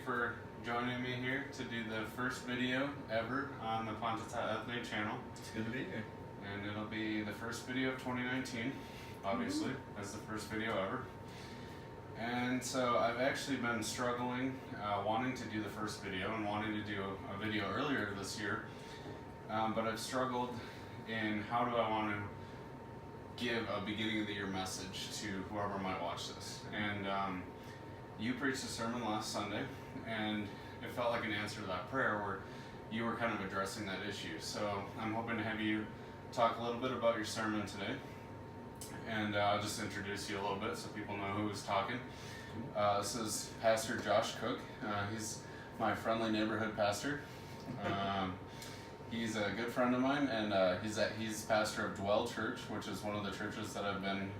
for joining me here to do the first video ever on the Pontata Ethne channel. It's good to be here. And it'll be the first video of 2019, obviously. That's the first video ever. And so I've actually been struggling, wanting to do the first video and wanting to do a video earlier this year. But I've struggled in how do I want to give a beginning of the year message to whoever might watch this. And you preached a sermon last Sunday, and it felt like an answer to that prayer where you were kind of addressing that issue. So I'm hoping to have you talk a little bit about your sermon today. And I'll just introduce you a little bit so people know who's talking. This is Pastor Jost Cook. He's my friendly neighborhood pastor. He's a good friend of mine, and he's pastor of Dwell Church, which is one of the churches that I've been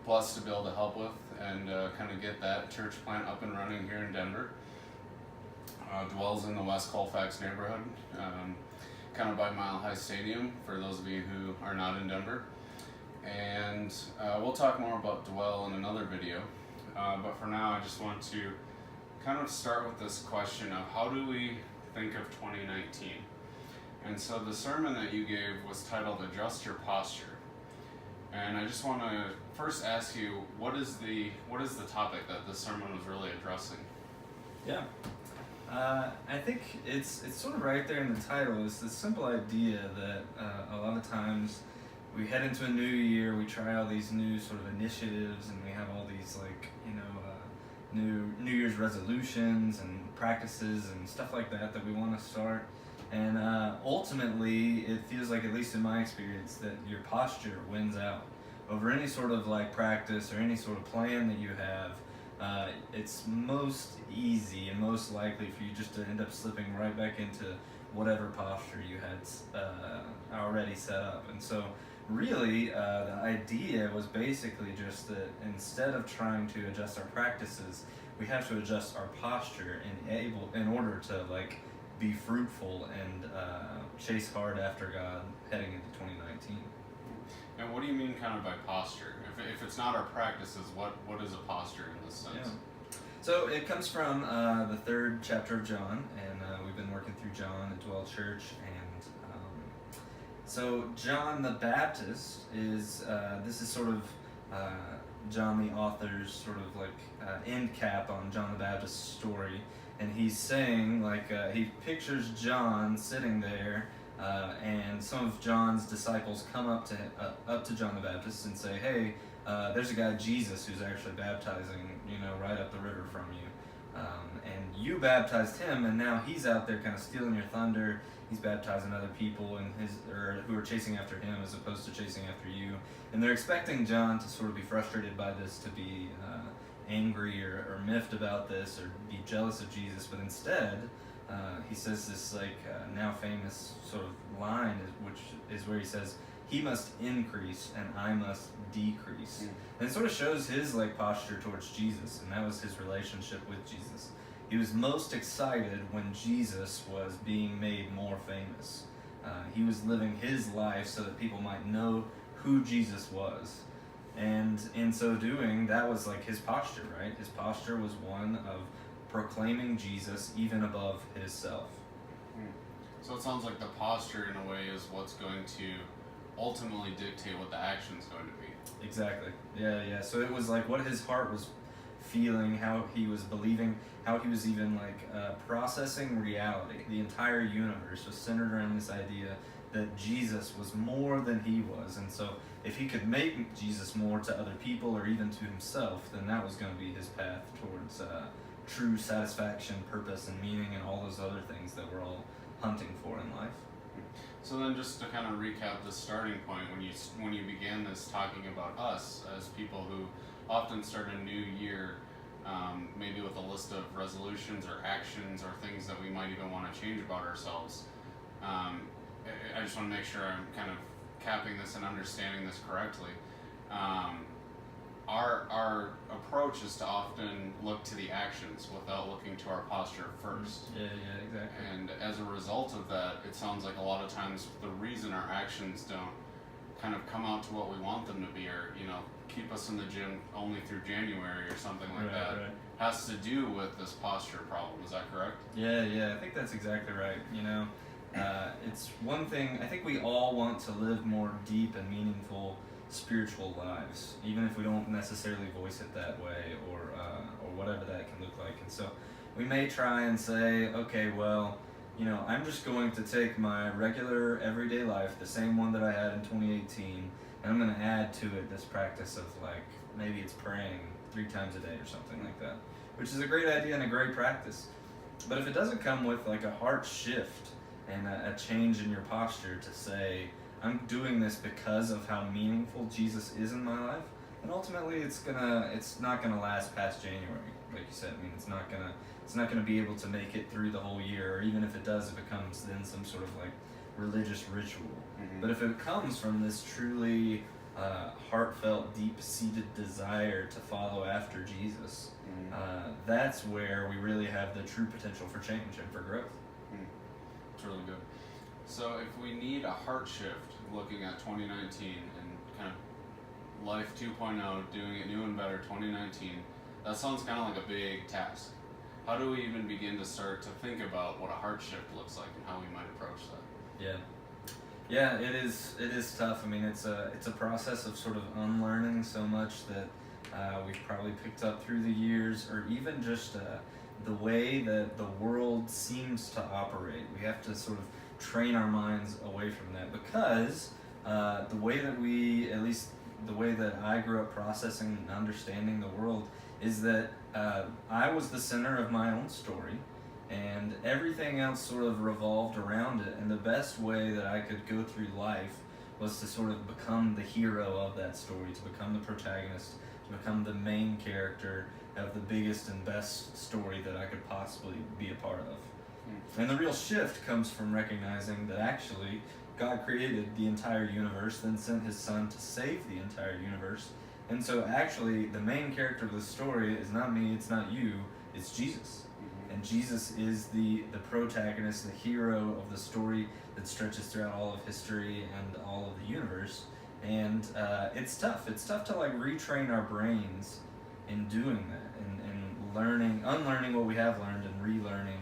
blessed to be able to help with and kind of get that church plant up and running here in Denver. Dwell's in the West Colfax neighborhood, kind of by Mile High Stadium, for those of you who are not in Denver. And we'll talk more about Dwell in another video, but for now I just want to kind of start with this question of how do we think of 2019? And so the sermon that you gave was titled Adjust Your Posture. And I just want to first ask you, what is the topic that the sermon was really addressing? Yeah. I think it's sort of right there in the title. It's the simple idea that a lot of times we head into a new year, we try all these new sort of initiatives, and we have all these New Year's resolutions and practices and stuff like that we want to start. And ultimately, it feels like, at least in my experience, that your posture wins out over any sort of practice or any sort of plan that you have. It's most easy and most likely for you just to end up slipping right back into whatever posture you had already set up. And so really, the idea was basically just that instead of trying to adjust our practices, we have to adjust our posture in order to be fruitful and chase hard after God heading into 2019. And what do you mean kind of by posture? If it's not our practices, what is a posture in this sense? Yeah. So it comes from the 3rd chapter of John, and we've been working through John at Dwell Church. And so John the Baptist is, this is sort of John the author's sort of end cap on John the Baptist's story. And he's saying, he pictures John sitting there, and some of John's disciples come up to John the Baptist and say, hey, there's a guy, Jesus, who's actually baptizing, right up the river from you. And you baptized him, and now he's out there kind of stealing your thunder. He's baptizing other people who are chasing after him as opposed to chasing after you. And they're expecting John to sort of be frustrated by this, to be angry or miffed about this, or be jealous of Jesus, but instead he says this now famous sort of line, which is where he says, he must increase and I must decrease. And it sort of shows his posture towards Jesus, and that was his relationship with Jesus. He was most excited when Jesus was being made more famous. He was living his life so that people might know who Jesus was. And in so doing, that was his posture, right? His posture was one of proclaiming Jesus even above his self. So it sounds like the posture, in a way, is what's going to ultimately dictate what the action's going to be. Exactly. Yeah. So it was what his heart was feeling, how he was believing, how he was even processing reality. The entire universe was centered around this idea that Jesus was more than he was. And so if he could make Jesus more to other people or even to himself, then that was going to be his path towards true satisfaction, purpose, and meaning, and all those other things that we're all hunting for in life. So then, just to kind of recap the starting point, when you began this talking about us as people who often start a new year, maybe with a list of resolutions or actions or things that we might even want to change about ourselves, I just want to make sure I'm kind of capping this and understanding this correctly. Our approach is to often look to the actions without looking to our posture first. Yeah, exactly. And as a result of that, it sounds like a lot of times the reason our actions don't kind of come out to what we want them to be, or keep us in the gym only through January or something like that, Right. has to do with this posture problem. Is that correct? Yeah, I think that's exactly right. It's one thing, I think we all want to live more deep and meaningful spiritual lives, even if we don't necessarily voice it that way, or whatever that can look like. And so we may try and say, okay, well, I'm just going to take my regular everyday life, the same one that I had in 2018, and I'm going to add to it this practice of, like, maybe it's praying 3 times a day or something like that, which is a great idea and a great practice. But if it doesn't come with, like, a heart shift and a change in your posture to say, I'm doing this because of how meaningful Jesus is in my life, then ultimately it's not gonna last past January, like you said. I mean, it's not gonna be able to make it through the whole year, or even if it does, it becomes then some sort of, like, religious ritual. Mm-hmm. But if it comes from this truly heartfelt, deep-seated desire to follow after Jesus, that's where we really have the true potential for change and for growth. It's really good. So if we need a heart shift, looking at 2019 and kind of life 2.0, doing it new and better 2019, that sounds kind of like a big task. How do we even begin to start to think about what a heart shift looks like and how we might approach that? Yeah, it is tough. I mean, it's a process of sort of unlearning so much that we've probably picked up through the years, or even just the way that the world seems to operate. We have to sort of train our minds away from that, because the way that at least the way that I grew up processing and understanding the world, is that I was the center of my own story, and everything else sort of revolved around it. And the best way that I could go through life was to sort of become the hero of that story, to become the protagonist, to become the main character of the biggest and best story that I could possibly be a part of. And the real shift comes from recognizing that actually God created the entire universe, then sent his son to save the entire universe. And so actually the main character of the story is not me, it's not you, it's Jesus. And Jesus is the protagonist, the hero of the story that stretches throughout all of history and all of the universe. And it's tough. It's tough to, like, retrain our brains in doing that, and unlearning what we have learned, and relearning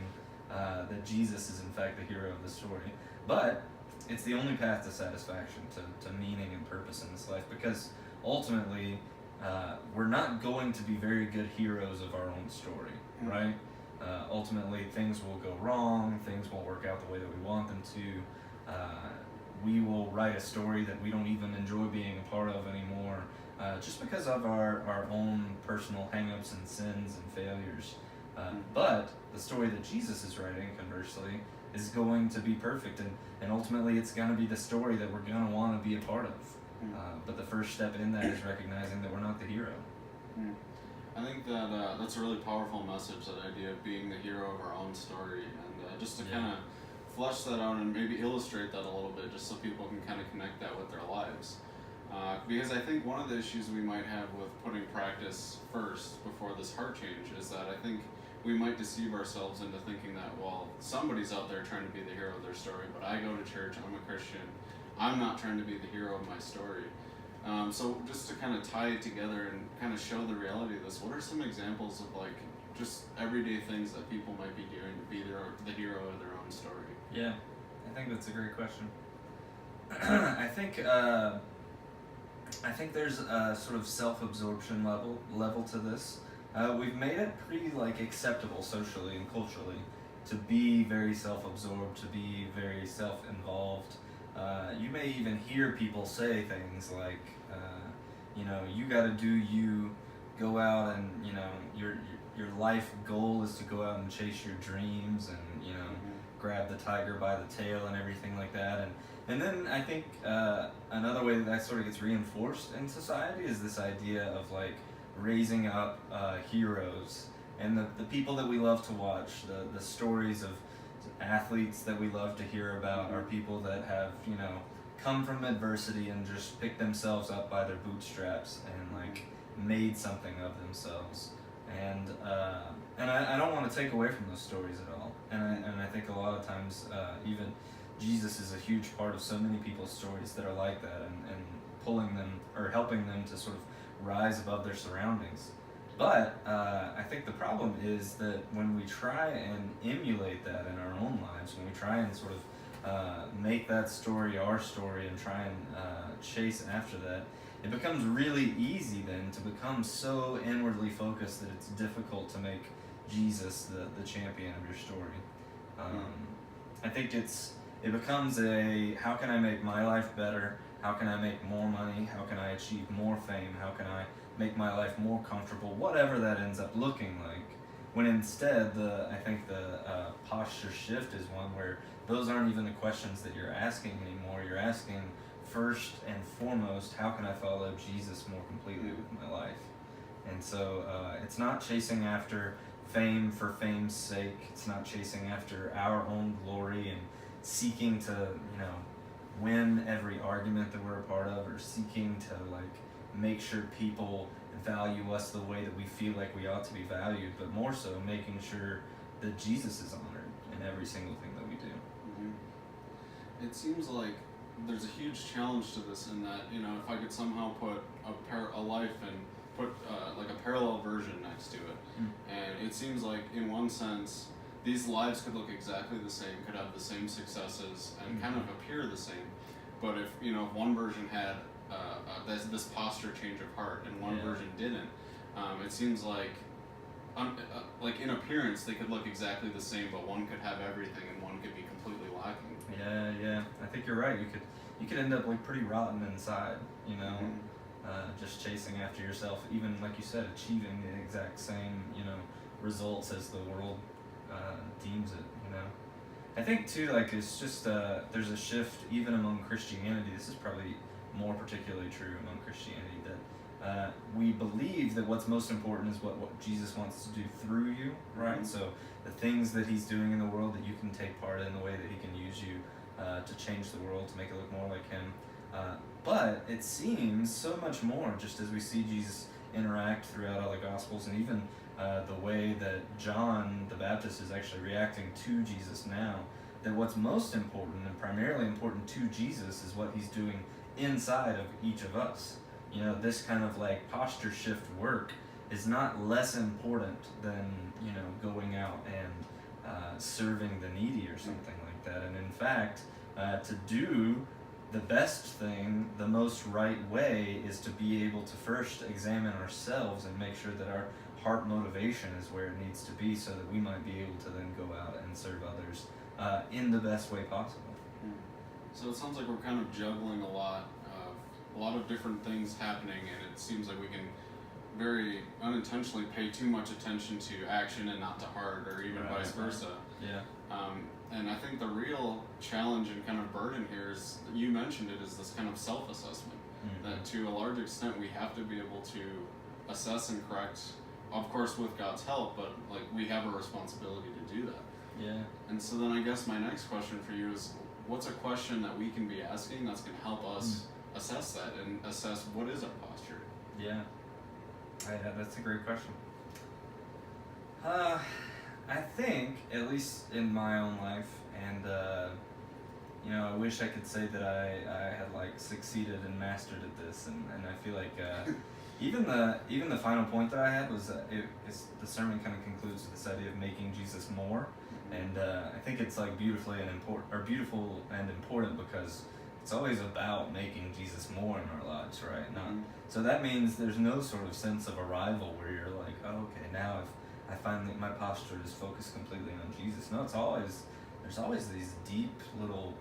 that Jesus is in fact the hero of the story. But it's the only path to satisfaction, to meaning and purpose in this life, because ultimately we're not going to be very good heroes of our own story, right? Ultimately, things will go wrong, things won't work out the way that we want them to. We will write a story that we don't even enjoy being a part of anymore, just because of our own personal hang-ups and sins and failures. But the story that Jesus is writing, conversely, is going to be perfect, and ultimately it's going to be the story that we're going to want to be a part of. But the first step in that is recognizing that we're not the hero. I think that that's a really powerful message, that idea of being the hero of our own story, and just to kind of flesh that out and maybe illustrate that a little bit, just so people can kind of connect that with their lives. Because I think one of the issues we might have with putting practice first before this heart change is that I think we might deceive ourselves into thinking that, well, somebody's out there trying to be the hero of their story, but I go to church, I'm a Christian, I'm not trying to be the hero of my story. So just to kind of tie it together and kind of show the reality of this, what are some examples of, like, just everyday things that people might be doing to be the hero of their own story? Yeah, I think that's a great question. I think there's a sort of self-absorption level to this. We've made it pretty, like, acceptable socially and culturally to be very self-absorbed, to be very self-involved. You may even hear people say things like, you got to do you, go out and, your life goal is to go out and chase your dreams and, grab the tiger by the tail and everything like that. And then I think another way that sort of gets reinforced in society is this idea of, like, raising up heroes, and the people that we love to watch, the stories of athletes that we love to hear about are people that have, come from adversity and just picked themselves up by their bootstraps and, like, made something of themselves. And I don't want to take away from those stories at all. And I think a lot of times even Jesus is a huge part of so many people's stories that are like that, and pulling them or helping them to sort of rise above their surroundings. But I think the problem is that when we try and emulate that in our own lives, when we try and sort of make that story our story and try and chase after that, it becomes really easy then to become so inwardly focused that it's difficult to make Jesus the champion of your story. I think it becomes a, how can I make my life better? How can I make more money? How can I achieve more fame? How can I make my life more comfortable? Whatever that ends up looking like. When instead, I think the posture shift is one where those aren't even the questions that you're asking anymore. You're asking first and foremost, how can I follow Jesus more completely with my life? And so it's not chasing after fame for fame's sake. It's not chasing after our own glory and seeking to, win every argument that we're a part of, or seeking to make sure people value us the way that we feel like we ought to be valued, but more so making sure that Jesus is honored in every single thing that we do. Mm-hmm. It seems like there's a huge challenge to this in that, if I could somehow put a life and put a parallel version next to it, and it seems like in one sense these lives could look exactly the same, could have the same successes, and kind of appear the same. But if one version had this posture change of heart and one version didn't, it seems like in appearance they could look exactly the same, but one could have everything and one could be completely lacking. Yeah. I think you're right. You could end up pretty rotten inside. Just chasing after yourself, even like you said, achieving the exact same results as the world deems it. I think too, it's just there's a shift even among Christianity. This is probably more particularly true among Christianity, that we believe that what's most important is what Jesus wants to do through you, right? Mm-hmm. So the things that he's doing in the world, that you can take part in, the way that he can use you to change the world, to make it look more like him. But it seems so much more, just as we see Jesus interact throughout all the Gospels, and even the way that John the Baptist is actually reacting to Jesus now, that what's most important and primarily important to Jesus is what he's doing inside of each of us. This kind of posture shift work is not less important than going out and serving the needy or something like that. And in fact, to do the best thing, the most right way, is to be able to first examine ourselves and make sure that our heart motivation is where it needs to be, so that we might be able to then go out and serve others in the best way possible. So it sounds like we're kind of juggling a lot of different things happening, and it seems like we can very unintentionally pay too much attention to action and not to heart, or even vice versa. Yeah. And I think the real challenge and kind of burden here is, you mentioned it, is this kind of self-assessment. Mm-hmm. That to a large extent we have to be able to assess and correct, of course with God's help, but we have a responsibility to do that. Yeah. And so then I guess my next question for you is, what's a question that we can be asking that's going to help us assess that and assess what is our posture? Yeah. That's a great question. I think, at least in my own life, and I wish I could say that I had succeeded and mastered at this, and I feel like even the final point that I had was the sermon kind of concludes with this idea of making Jesus more, and I think it's beautiful and important, because it's always about making Jesus more in our lives, right? So that means there's no sort of sense of arrival where you're like, oh, okay, now I find that my posture is focused completely on Jesus. No, there's always these deep little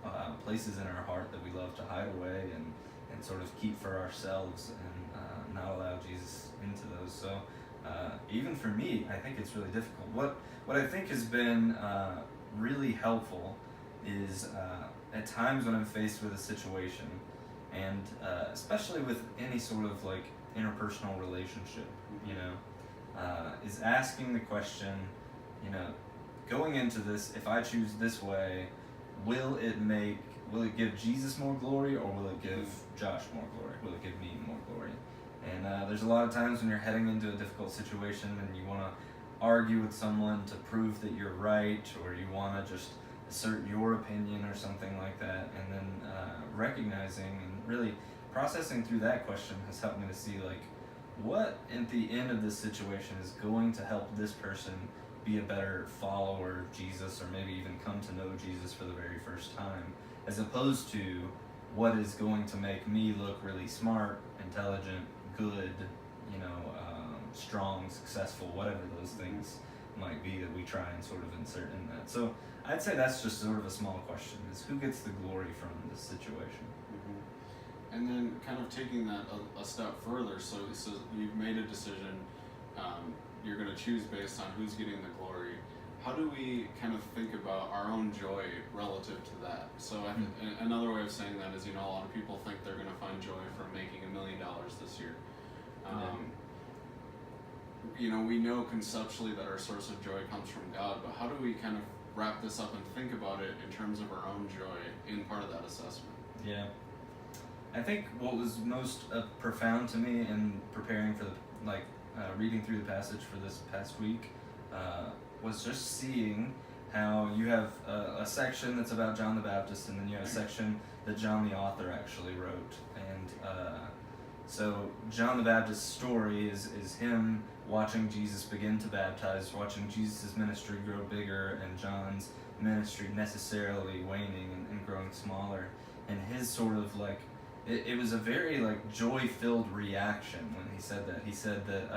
places in our heart that we love to hide away and sort of keep for ourselves, and not allow Jesus into those. So even for me, I think it's really difficult. What I think has been really helpful is at times when I'm faced with a situation, and especially with any sort of interpersonal relationship, is asking the question, going into this, if I choose this way, will it give Jesus more glory, or will it give Josh more glory? Will it give me more glory? And there's a lot of times when you're heading into a difficult situation and you want to argue with someone to prove that you're right, or you want to just assert your opinion or something like that, and then recognizing and really processing through that question has helped me to see what at the end of this situation is going to help this person be a better follower of Jesus, or maybe even come to know Jesus for the very first time, as opposed to what is going to make me look really smart, intelligent, good, strong, successful, whatever those things might be that we try and sort of insert in that. So I'd say that's just sort of a small question, is who gets the glory from this situation? Mm-hmm. And then kind of taking that a step further, so you've made a decision, you're going to choose based on who's getting the glory. How do we kind of think about our own joy relative to that? So another way of saying that is, a lot of people think they're going to find joy from making $1 million this year. We know conceptually that our source of joy comes from God, but how do we kind of wrap this up and think about it in terms of our own joy in part of that assessment? Yeah. I think what was most profound to me in preparing for reading through the passage for this past week was just seeing how you have a section that's about John the Baptist, and then you have a section that John the author actually wrote. And so John the Baptist's story is him watching Jesus begin to baptize, watching Jesus' ministry grow bigger, and John's ministry necessarily waning and growing smaller. And his sort of it was a very joy-filled reaction when he said that. He said that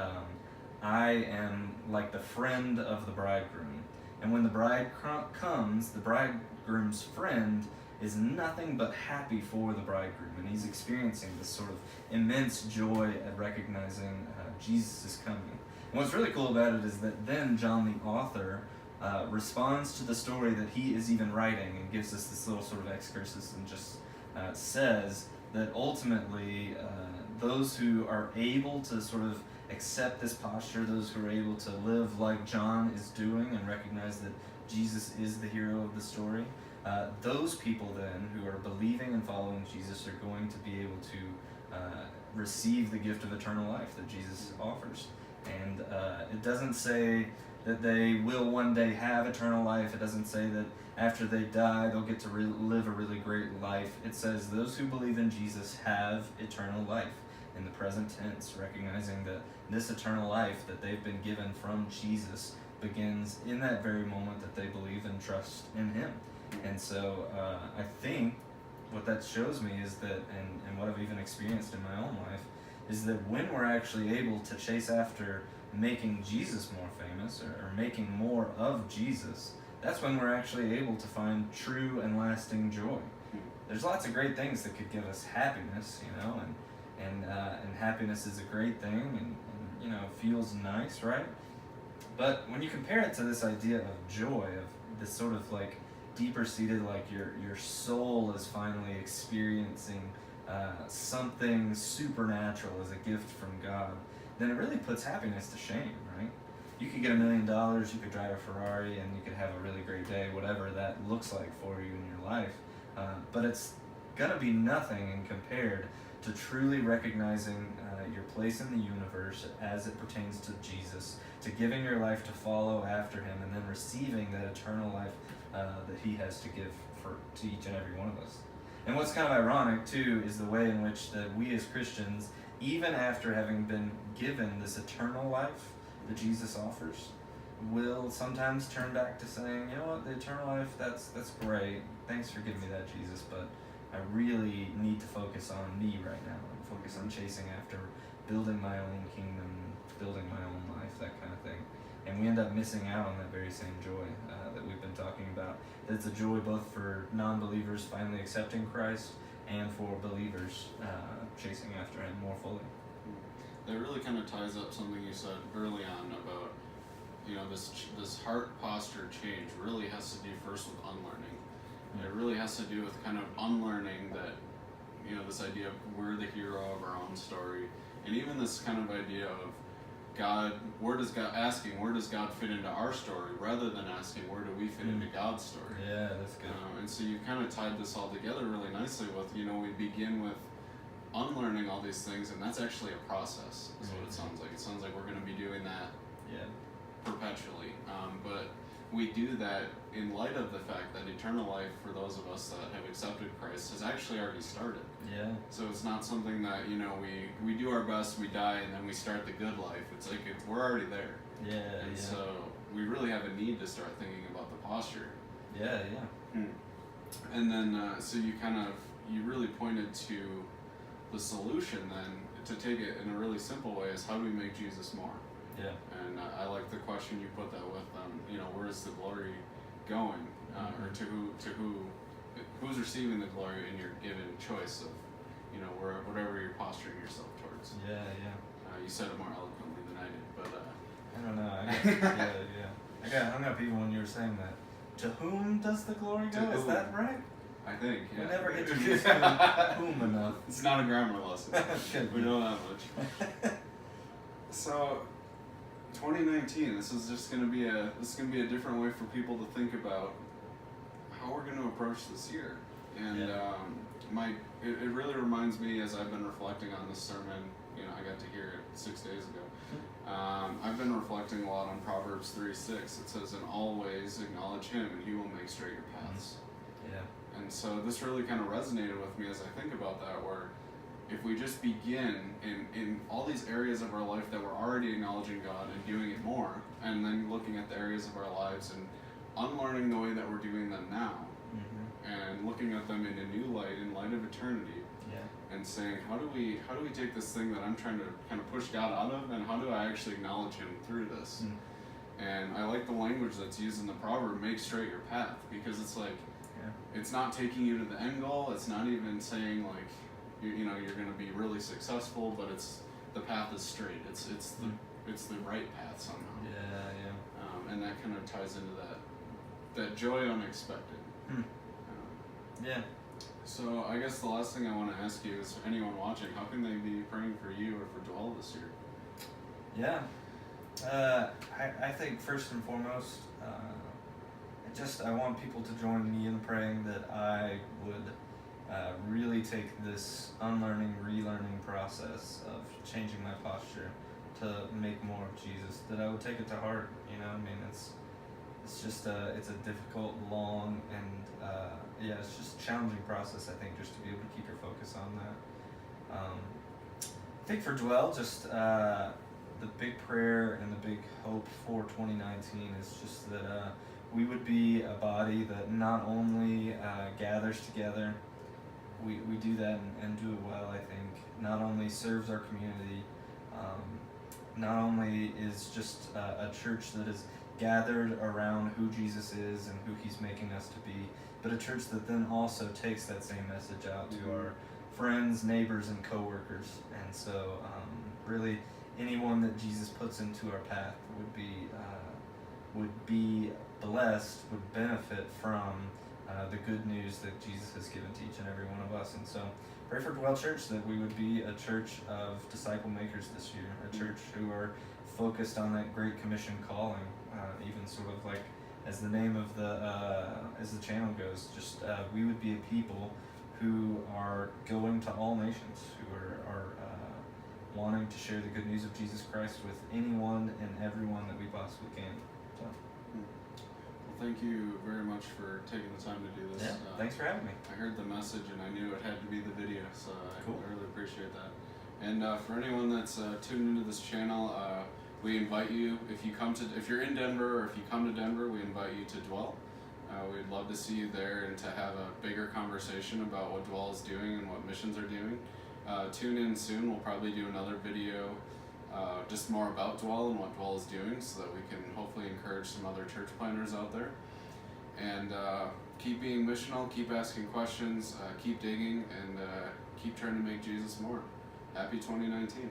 I am like the friend of the bridegroom. And when the bride comes, the bridegroom's friend is nothing but happy for the bridegroom. And he's experiencing this sort of immense joy at recognizing Jesus is coming. And what's really cool about it is that then John the author responds to the story that he is even writing and gives us this little sort of excursus and just says that ultimately those who are able to sort of accept this posture, those who are able to live like John is doing and recognize that Jesus is the hero of the story, those people then who are believing and following Jesus are going to be able to receive the gift of eternal life that Jesus offers. And it doesn't say that they will one day have eternal life. It doesn't say that after they die they'll get to live a really great life. It says those who believe in Jesus have eternal life in the present tense, recognizing that this eternal life that they've been given from Jesus begins in that very moment that they believe and trust in him. And so I think what that shows me is that, and what I've even experienced in my own life, is that when we're actually able to chase after making Jesus more famous, or making more of Jesus, that's when we're actually able to find true and lasting joy. There's lots of great things that could give us happiness, and happiness is a great thing, and feels nice, right? But when you compare it to this idea of joy, of this sort of deeper seated, your soul is finally experiencing something supernatural as a gift from God, then it really puts happiness to shame, right? You could get $1 million, you could drive a Ferrari, and you could have a really great day, whatever that looks like for you in your life. But it's gonna be nothing in compared to truly recognizing your place in the universe as it pertains to Jesus, to giving your life to follow after him, and then receiving that eternal life that he has to give to each and every one of us. And what's kind of ironic too is the way in which that we as Christians, even after having been given this eternal life that Jesus offers, will sometimes turn back to saying, you know what, the eternal life, that's great, thanks for giving me that, Jesus, but I really need to focus on me right now, and focus on chasing after building my own kingdom, building my own life, that kind of thing. And we end up missing out on that very same joy that we've been talking about. It's a joy both for non-believers finally accepting Christ, and for believers chasing after him more fully. That really kind of ties up something you said early on about, this heart posture change really has to do first with unlearning. It really has to do with kind of unlearning that, this idea of we're the hero of our own story, and even this kind of idea of where does God fit into our story, rather than asking where do we fit into God's story. Yeah, that's good. And so you kind of tied this all together really nicely with, we begin with unlearning all these things, and that's actually a process, is what it sounds like. It sounds like we're going to be doing that perpetually. But we do that in light of the fact that eternal life for those of us that have accepted Christ has actually already started. Yeah. So it's not something that, you know, we do our best, we die, and then we start the good life. It's like we're already there. Yeah. And yeah. so we really have a need to start thinking about the posture. Yeah. Yeah. And then, so you really pointed to the solution then, to take it in a really simple way, is how do we make Jesus more? Yeah. And I like the question you put that with, you know, where is the glory going? Or who's receiving the glory in your given choice of, you know, whatever you're posturing yourself towards. Yeah. Yeah. You said it more eloquently than I did, but I don't know. I got hung up even when you were saying that. To whom does the glory go? Is that right? I think, yeah. We never get to use whom enough. It's not a grammar lesson. We know that much. So, 2019. This is gonna be a different way for people to think about how we're going to approach this year. And it really reminds me, as I've been reflecting on this sermon. You know, I got to hear it 6 days ago. I've been reflecting a lot on Proverbs 3:6. It says, "In all ways acknowledge Him, and He will make straight your paths." Yeah. And so this really kind of resonated with me as I think about that, where if we just begin in all these areas of our life that we're already acknowledging God and doing it more, and then looking at the areas of our lives and unlearning the way that we're doing them now, and looking at them in a new light, in light of eternity, and saying, how do we take this thing that I'm trying to kind of push God out of, and how do I actually acknowledge Him through this? And I like the language that's used in the proverb, "Make straight your path," because it's like, it's not taking you to the end goal. It's not even saying like, you know, you're going to be really successful, but the path is straight. It's the right path somehow. And that kind of ties into that joy unexpected. So I guess the last thing I want to ask you is, for anyone watching, how can they be praying for you or for Dwell this year? I think first and foremost, I want people to join me in praying that I would really take this unlearning, relearning process of changing my posture to make more of Jesus, that I would take it to heart. You know, I mean, it's just it's a difficult, long, and it's just a challenging process. I think, just to be able to keep your focus on that. I think for Dwell, just the big prayer and the big hope for 2019 is just that we would be a body that not only gathers together, we do that and do it well, I think. Not only serves our community, not only is just a church that is gathered around who Jesus is and who He's making us to be, but a church that then also takes that same message out to our friends, neighbors, and coworkers. And so really anyone that Jesus puts into our path would be blessed, would benefit from the good news that Jesus has given to each and every one of us. And so pray for Dwell Church that we would be a church of disciple makers this year, a church who are focused on that Great Commission calling, even sort of like as the name of as the channel goes, just we would be a people who are going to all nations, who are wanting to share the good news of Jesus Christ with anyone and everyone that we possibly can. So. Well, thank you very much for taking the time to do this. Yeah, thanks for having me. I heard the message and I knew it had to be the video, so Cool. I really appreciate that. And for anyone that's tuned into this channel, we invite you, if you're in Denver or if you come to Denver, we invite you to Dwell. We'd love to see you there and to have a bigger conversation about what Dwell is doing and what missions are doing. Tune in soon. We'll probably do another video just more about Dwell and what Dwell is doing, so that we can hopefully encourage some other church planners out there. And keep being missional, keep asking questions, keep digging, and keep trying to make Jesus more. Happy 2019.